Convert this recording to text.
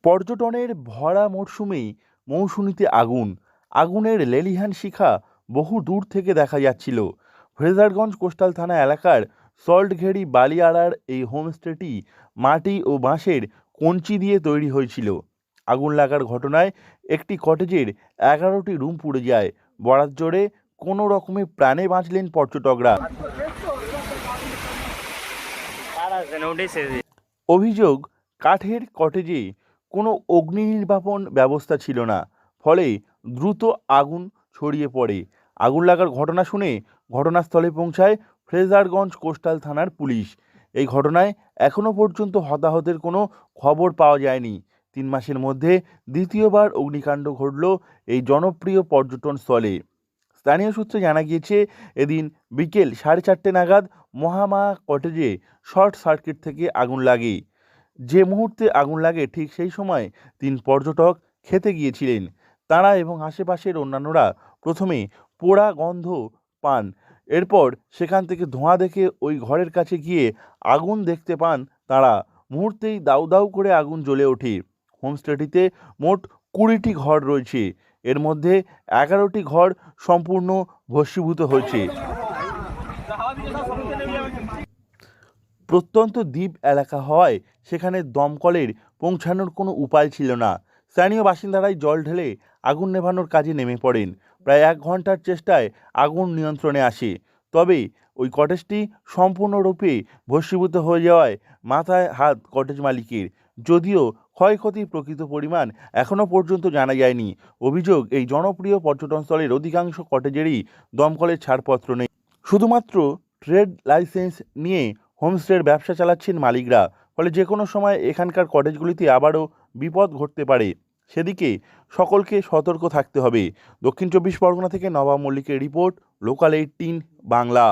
পর্যটনের ভরা মরশুমে মৌসুমীতে আগুনের লেলিহান শিখা বহু দূর থেকে দেখা যাচ্ছিল। ফ্রেজারগঞ্জ কোস্টাল থানা এলাকার সল্টঘেরি বালিয়াড়ার এই হোমস্টেটি মাটি ও বাঁশের কঞ্চি দিয়ে তৈরি হয়েছিল। আগুন লাগার ঘটনায় একটি কটেজের 11টি রুম পুড়ে যায়। বরাত জোরে কোনো রকমে প্রাণে বাঁচলেন পর্যটকরা। অভিযোগ, কাঠের কটেজে কোনো অগ্নি নির্বাপন ব্যবস্থা ছিল না, ফলে দ্রুত আগুন ছড়িয়ে পড়ে। আগুন লাগার ঘটনা শুনে ঘটনাস্থলে পৌঁছায় ফ্রেজারগঞ্জ কোস্টাল থানার পুলিশ। এই ঘটনায় এখনও পর্যন্ত হতাহতের কোনো খবর পাওয়া যায়নি। 3 মাসের মধ্যে দ্বিতীয়বার অগ্নিকাণ্ড ঘটল এই জনপ্রিয় পর্যটন স্থলে। স্থানীয় সূত্রে জানা গিয়েছে, এদিন বিকেল 4:30 নাগাদ মহামায়া কটেজে শর্ট সার্কিট থেকে আগুন লাগে। যে মুহূর্তে আগুন লাগে ঠিক সেই সময় 3 পর্যটক খেতে গিয়েছিলেন। তাঁরা এবং আশেপাশের অন্যান্যরা প্রথমে পোড়া গন্ধ পান। এরপর সেখান থেকে ধোঁয়া দেখে ওই ঘরের কাছে গিয়ে আগুন দেখতে পান তাঁরা। মুহূর্তেই দাউ দাউ করে আগুন জ্বলে ওঠে। হোমস্টেটিতে মোট 20টি ঘর রয়েছে। এর মধ্যে 11টি ঘর সম্পূর্ণ ভস্মীভূত হয়েছে। প্রত্যন্ত দ্বীপ এলাকা হওয়ায় সেখানে দমকলের পৌঁছানোর কোনো উপায় ছিল না। স্থানীয় বাসিন্দারাই জল ঢেলে আগুন নেভানোর কাজে নেমে পড়েন। প্রায় 1 ঘন্টার চেষ্টায় আগুন নিয়ন্ত্রণে আসে। তবে ওই কটেজটি সম্পূর্ণরূপে ভস্মীভূত হয়ে যাওয়ায় মাথায় হাত কটেজ মালিকের। যদিও ক্ষয়ক্ষতির প্রকৃত পরিমাণ এখনও পর্যন্ত জানা যায়নি। অভিযোগ, এই জনপ্রিয় পর্যটনস্থলের অধিকাংশ কটেজেরই দমকলের ছাড়পত্র নেই। শুধুমাত্র ট্রেড লাইসেন্স নিয়ে হোমস্টের ব্যবসা চালাচ্ছেন মালিকরা। ফলে যে কোনো সময় এখানকার কটেজগুলিতে আবারও বিপদ ঘটতে পারে। সেদিকে সকলকে সতর্ক থাকতে হবে। দক্ষিণ 24 পরগনা থেকে নবাব মল্লিকের রিপোর্ট, লোকাল 18 বাংলা।